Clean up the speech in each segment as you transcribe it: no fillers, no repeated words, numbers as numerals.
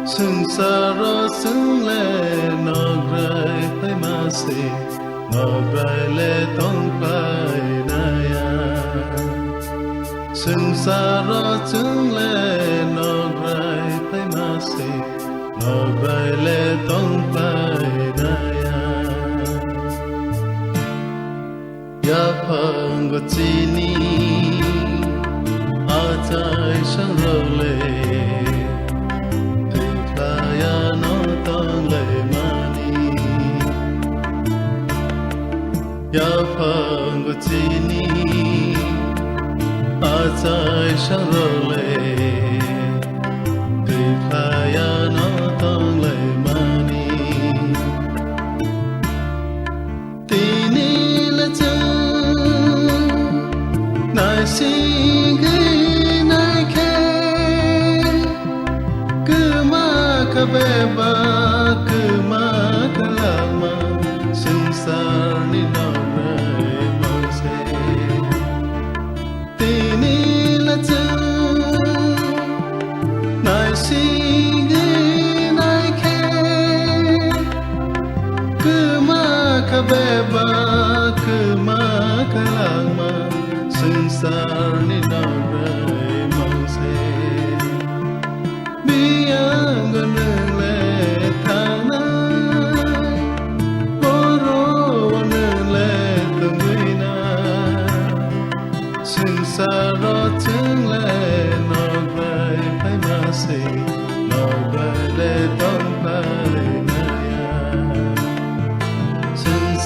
sừng xa rõ sừng lệ nọ rai phải mà xì nọ rai lệ tông phải naya sừng xa rõ sừng lệ nọ rai phải mà xì nọ rai lệ tông phải naya ya phang go chini a chai sang ro le ya phang go chini a chai sang ro le tui phaya no tong le mani tini la cha nai si ge nai khe cứ ma ka be ba cứ ma ka la ma sung sar ni no beba kema kalama sensar ni narai mause biang ganle thana boro wanle tungina sensar chengle narai pai mase narai le tong pai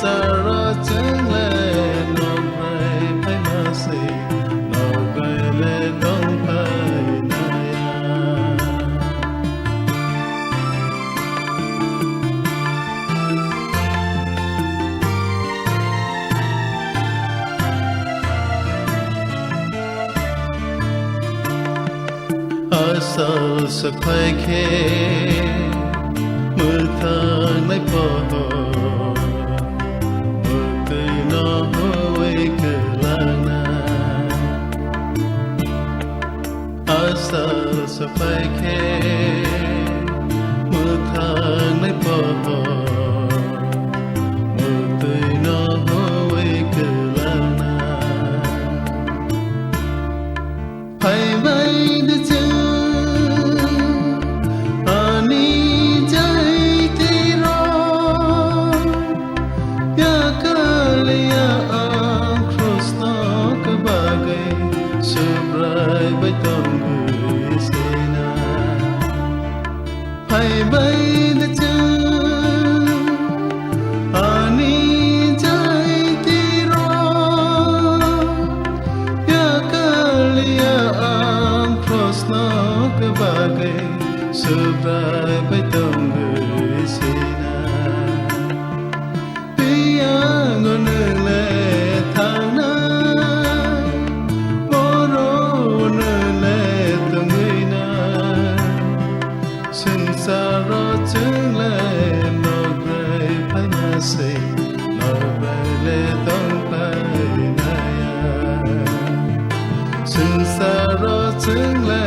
Sara cheng le no pai pai ma se no pai le dong pai na ya asal sa pai ke mưa thang nay po asal sa phai khe mưa thang nay po mưa tươi nó hôi cứ lana phai bay đi chứ ani jai ti ro ya kalia ang cross no ka bagay sobrai bay tong bay de cha ani jai ti ro ya kalia ang cross no ka bagay sobrai bay tong người sina piang on le thang na boro le tong người na Sara cheng le no gray pai ma se no gray le tong pai na ya Sara cheng le